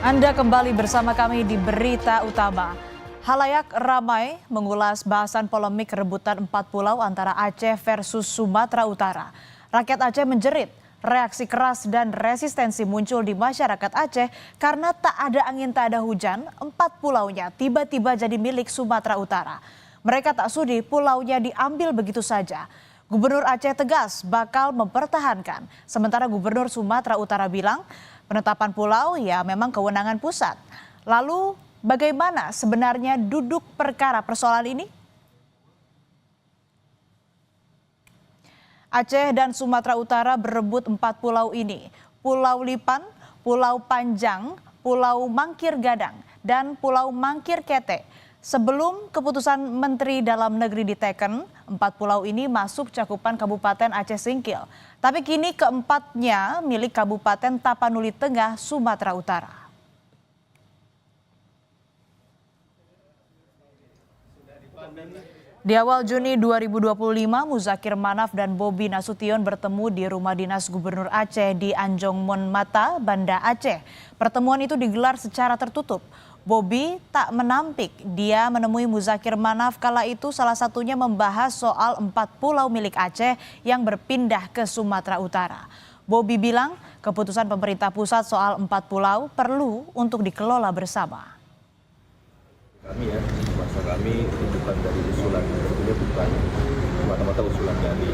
Anda kembali bersama kami di Berita Utama. Halayak ramai mengulas bahasan polemik rebutan 4 pulau antara Aceh versus Sumatera Utara. Rakyat Aceh menjerit, reaksi keras dan resistensi muncul di masyarakat Aceh karena tak ada angin tak ada hujan, 4 pulaunya tiba-tiba jadi milik Sumatera Utara. Mereka tak sudi pulaunya diambil begitu saja. Gubernur Aceh tegas bakal mempertahankan, sementara Gubernur Sumatera Utara bilang penetapan pulau ya memang kewenangan pusat. Lalu bagaimana sebenarnya duduk perkara persoalan ini? Aceh dan Sumatera Utara berebut 4 pulau ini. Pulau Lipan, Pulau Panjang, Pulau Mangkir Gadang, dan Pulau Mangkir Kete. Sebelum keputusan Menteri Dalam Negeri diteken, 4 pulau ini masuk cakupan Kabupaten Aceh Singkil. Tapi kini keempatnya milik Kabupaten Tapanuli Tengah, Sumatera Utara. Di awal Juni 2025, Muzakir Manaf dan Bobi Nasution bertemu di rumah dinas Gubernur Aceh di Anjong Monmata, Banda Aceh. Pertemuan itu digelar secara tertutup. Bobi tak menampik, dia menemui Muzakir Manaf kala itu salah satunya membahas soal 4 pulau milik Aceh yang berpindah ke Sumatera Utara. Bobi bilang keputusan pemerintah pusat soal 4 pulau perlu untuk dikelola bersama. Kami masa kami itu bukan dari usulan, sebetulnya bukan semata-mata usulan dari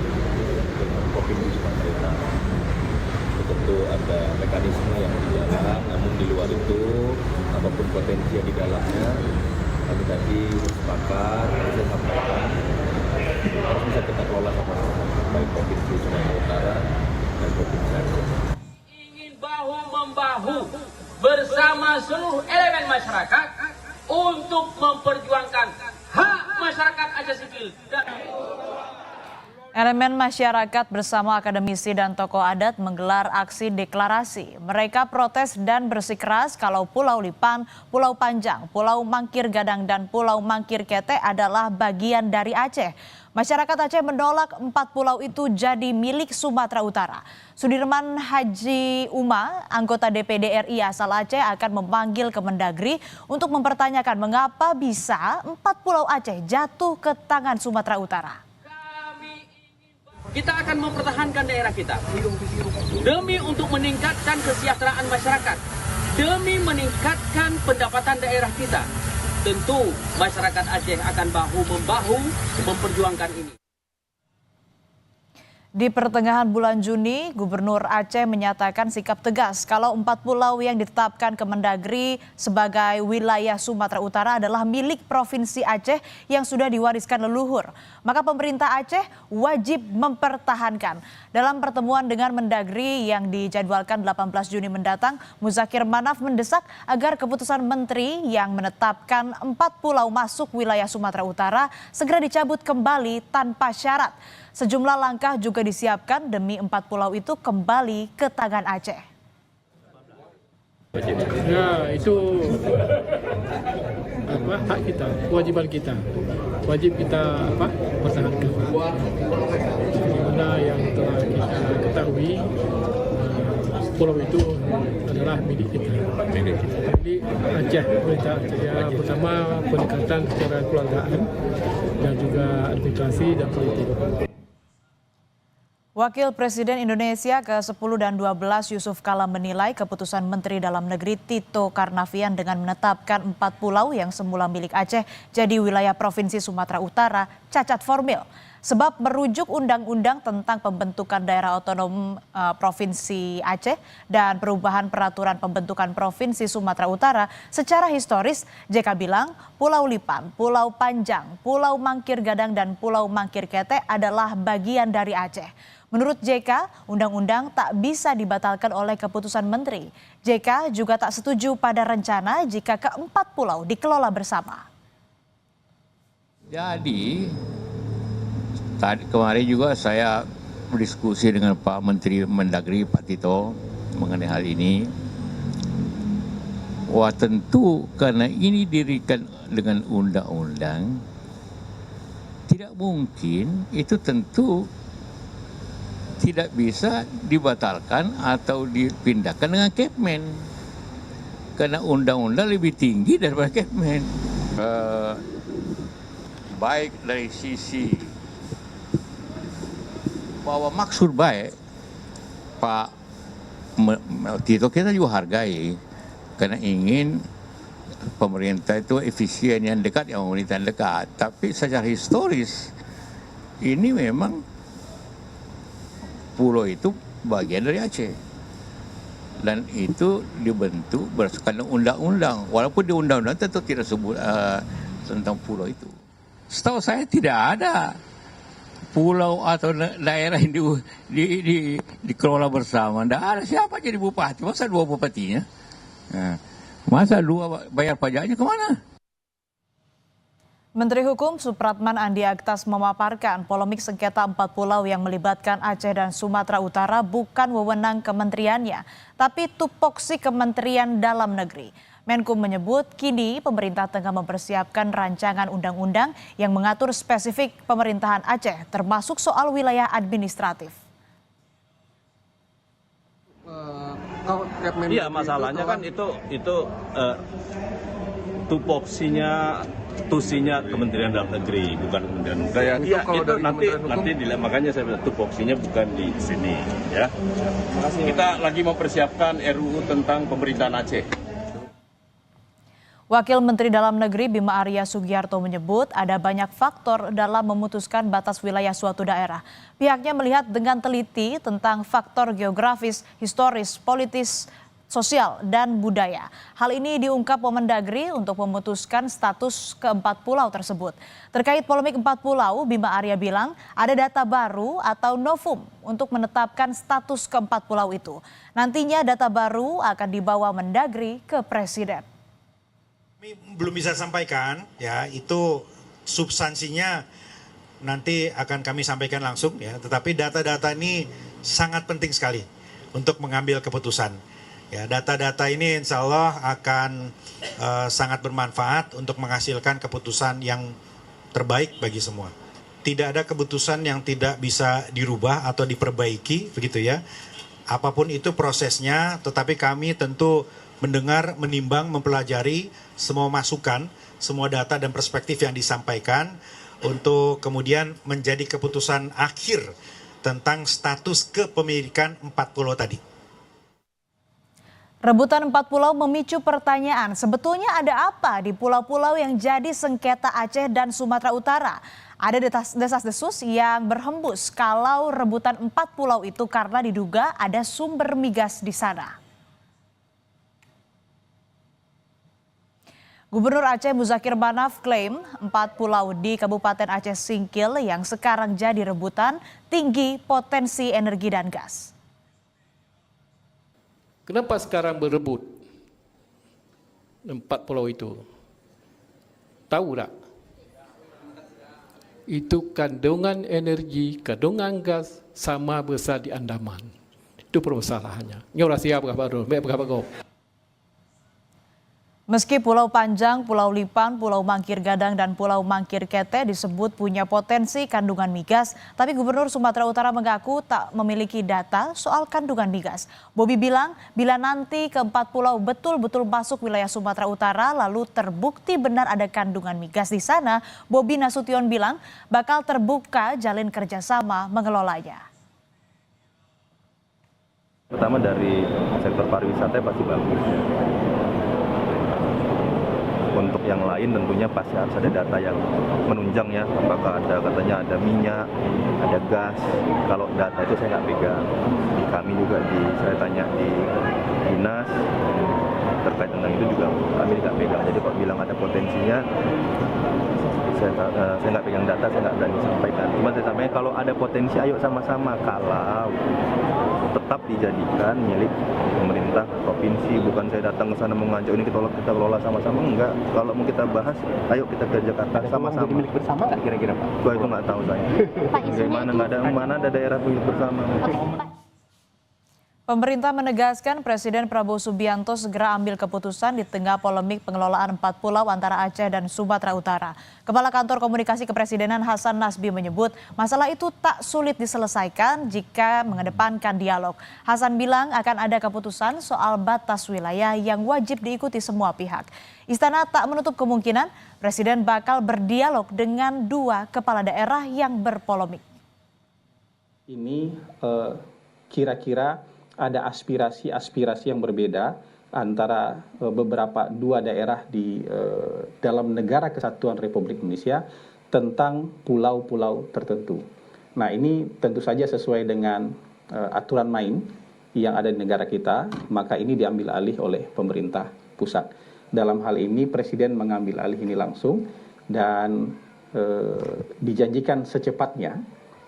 provinsi pemerintah. Tentu ada mekanisme yang berjalan, namun di luar itu apapun potensi yang di dalamnya kami tadi sepakat, saya sampaikan harus bisa kita kelola sama-sama, baik provinsi Sumatera Utara dan provinsi Aceh. Ingin bahu-membahu bersama seluruh elemen masyarakat untuk memperjuangkan hak masyarakat Aceh Singkil. Elemen masyarakat bersama akademisi dan tokoh adat menggelar aksi deklarasi. Mereka protes dan bersikeras kalau Pulau Lipan, Pulau Panjang, Pulau Mangkir Gadang, dan Pulau Mangkir Kete adalah bagian dari Aceh. Masyarakat Aceh menolak 4 pulau itu jadi milik Sumatera Utara. Sudirman Haji Uma, anggota DPD RI asal Aceh, akan memanggil Kemendagri untuk mempertanyakan mengapa bisa 4 pulau Aceh jatuh ke tangan Sumatera Utara. Kita akan mempertahankan daerah kita demi untuk meningkatkan kesejahteraan masyarakat, demi meningkatkan pendapatan daerah kita. Tentu masyarakat Aceh akan bahu-membahu memperjuangkan ini. Di pertengahan bulan Juni, Gubernur Aceh menyatakan sikap tegas kalau 4 pulau yang ditetapkan Kemendagri sebagai wilayah Sumatera Utara adalah milik Provinsi Aceh yang sudah diwariskan leluhur. Maka pemerintah Aceh wajib mempertahankan. Dalam pertemuan dengan Mendagri yang dijadwalkan 18 Juni mendatang, Muzakir Manaf mendesak agar keputusan Menteri yang menetapkan 4 pulau masuk wilayah Sumatera Utara segera dicabut kembali tanpa syarat. Sejumlah langkah juga disiapkan demi 4 pulau itu kembali ke tangan Aceh. Ya, itu hak kita, kewajiban kita. Wajib kita pertahankan. Mana yang telah kita ketahui, pulau itu adalah milik kita. Jadi Aceh, pemerintah Aceh pertama pendekatan secara kekeluargaan dan juga administrasi dan politik. Wakil Presiden Indonesia ke-10 dan 12 Yusuf Kala menilai keputusan Menteri Dalam Negeri Tito Karnavian dengan menetapkan 4 pulau yang semula milik Aceh jadi wilayah Provinsi Sumatera Utara cacat formil. Sebab merujuk undang-undang tentang pembentukan daerah otonom Provinsi Aceh dan perubahan peraturan pembentukan Provinsi Sumatera Utara secara historis, JK bilang Pulau Lipan, Pulau Panjang, Pulau Mangkir Gadang, dan Pulau Mangkir Kete adalah bagian dari Aceh. Menurut JK, undang-undang tak bisa dibatalkan oleh keputusan menteri. JK juga tak setuju pada rencana jika keempat pulau dikelola bersama. Jadi, kemarin juga saya berdiskusi dengan Pak Menteri Mendagri, Pak Tito, mengenai hal ini. Wah, tentu karena ini didirikan dengan undang-undang, tidak mungkin itu tentu tidak bisa dibatalkan atau dipindahkan dengan Kepmen. Karena undang-undang lebih tinggi daripada Kepmen. Baik dari sisi bahwa maksud baik Pak Tito kita juga hargai karena ingin pemerintah itu efisien yang dekat, yang pemerintahan dekat. Tapi secara historis ini memang pulau itu bagian dari Aceh dan itu dibentuk berdasarkan undang-undang. Walaupun di undang-undang tentu tidak sebut tentang pulau itu. Setahu saya tidak ada pulau atau daerah yang dikelola bersama. Tidak ada siapa jadi bupati. Masa dua bupatinya? Nah, masa dua bayar pajaknya kemana? Menteri Hukum Supratman Andi Aktas memaparkan polemik sengketa 4 pulau yang melibatkan Aceh dan Sumatera Utara bukan wewenang kementeriannya, tapi tupoksi Kementerian Dalam Negeri. Menkum menyebut kini pemerintah tengah mempersiapkan rancangan undang-undang yang mengatur spesifik pemerintahan Aceh, termasuk soal wilayah administratif. Iya, masalahnya kan itu tusinya Kementerian Dalam Negeri, bukan Kementerian Hukum. Iya, itu nanti makanya saya bilang tupoksinya bukan di sini, ya. Kita lagi mempersiapkan RUU tentang pemerintahan Aceh. Wakil Menteri Dalam Negeri Bima Arya Sugiarto menyebut ada banyak faktor dalam memutuskan batas wilayah suatu daerah. Pihaknya melihat dengan teliti tentang faktor geografis, historis, politis, sosial, dan budaya. Hal ini diungkap Wamendagri untuk memutuskan status keempat pulau tersebut. Terkait polemik 4 pulau, Bima Arya bilang ada data baru atau novum untuk menetapkan status keempat pulau itu. Nantinya data baru akan dibawa Mendagri ke Presiden. Kami belum bisa sampaikan, ya itu substansinya nanti akan kami sampaikan langsung, ya. Tetapi data-data ini sangat penting sekali untuk mengambil keputusan. Ya, data-data ini insya Allah akan sangat bermanfaat untuk menghasilkan keputusan yang terbaik bagi semua. Tidak ada keputusan yang tidak bisa dirubah atau diperbaiki, begitu ya. Apapun itu prosesnya, tetapi kami tentu mendengar, menimbang, mempelajari semua masukan, semua data dan perspektif yang disampaikan untuk kemudian menjadi keputusan akhir tentang status kepemilikan 4 pulau tadi. Rebutan 4 pulau memicu pertanyaan, sebetulnya ada apa di pulau-pulau yang jadi sengketa Aceh dan Sumatera Utara? Ada desas-desus yang berhembus kalau rebutan 4 pulau itu karena diduga ada sumber migas di sana. Gubernur Aceh Muzakir Banaf klaim 4 pulau di Kabupaten Aceh Singkil yang sekarang jadi rebutan tinggi potensi energi dan gas. Kenapa sekarang berebut 4 pulau itu? Tahu tak? Itu kandungan energi, kandungan gas sama besar di Andaman. Itu permasalahannya. Nyorah siap berapa kau? Meski Pulau Panjang, Pulau Lipan, Pulau Mangkir Gadang, dan Pulau Mangkir Kete disebut punya potensi kandungan migas, tapi Gubernur Sumatera Utara mengaku tak memiliki data soal kandungan migas. Bobi bilang, bila nanti keempat pulau betul-betul masuk wilayah Sumatera Utara, lalu terbukti benar ada kandungan migas di sana, Bobi Nasution bilang bakal terbuka jalin kerjasama mengelolanya. Pertama dari sektor pariwisata pasti bagus. Untuk yang lain tentunya pasti harus ada data yang menunjang ya, apakah ada katanya ada minyak, ada gas. Kalau data itu saya nggak pegang. Di kami juga saya tanya di dinas terkait tentang itu juga kami nggak pegang. Jadi kalau bilang ada potensinya, saya nggak pegang data, saya nggak berani sampaikan. Cuma saya sampaikan kalau ada potensi, ayo sama-sama. Kalau tetap dijadikan milik pemerintah provinsi, bukan saya datang ke sana mengajak ini kita kelola sama-sama, enggak. Kalau mau kita bahas, ayo kita ke Jakarta sama-sama. Milik bersama nggak kira-kira Pak? Gua itu nggak tahu saya. Bagaimana nggak ada mana ada daerah milik bersama. Pemerintah menegaskan Presiden Prabowo Subianto segera ambil keputusan di tengah polemik pengelolaan 4 pulau antara Aceh dan Sumatera Utara. Kepala Kantor Komunikasi Kepresidenan Hasan Nasbi menyebut masalah itu tak sulit diselesaikan jika mengedepankan dialog. Hasan bilang akan ada keputusan soal batas wilayah yang wajib diikuti semua pihak. Istana tak menutup kemungkinan Presiden bakal berdialog dengan 2 kepala daerah yang berpolemik. Ini kira-kira ada aspirasi-aspirasi yang berbeda antara beberapa 2 daerah di dalam negara kesatuan Republik Indonesia tentang pulau-pulau tertentu. Nah, ini tentu saja sesuai dengan aturan main yang ada di negara kita, maka ini diambil alih oleh pemerintah pusat. Dalam hal ini Presiden mengambil alih ini langsung dan dijanjikan secepatnya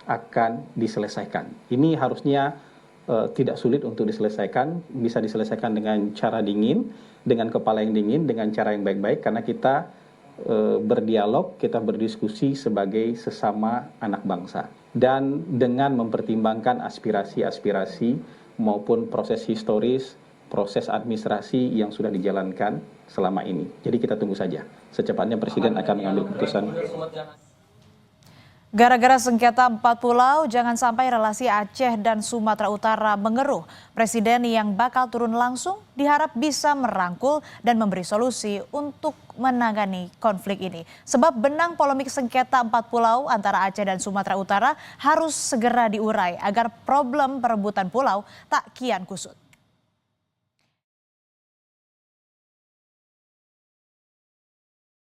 akan diselesaikan. Ini harusnya tidak sulit untuk diselesaikan, bisa diselesaikan dengan cara dingin, dengan kepala yang dingin, dengan cara yang baik-baik, karena kita berdialog, kita berdiskusi sebagai sesama anak bangsa. Dan dengan mempertimbangkan aspirasi-aspirasi maupun proses historis, proses administrasi yang sudah dijalankan selama ini. Jadi kita tunggu saja, secepatnya Presiden akan mengambil keputusan. Gara-gara sengketa 4 pulau, jangan sampai relasi Aceh dan Sumatera Utara mengeruh. Presiden yang bakal turun langsung diharap bisa merangkul dan memberi solusi untuk menangani konflik ini. Sebab benang polemik sengketa 4 pulau antara Aceh dan Sumatera Utara harus segera diurai agar problem perebutan pulau tak kian kusut.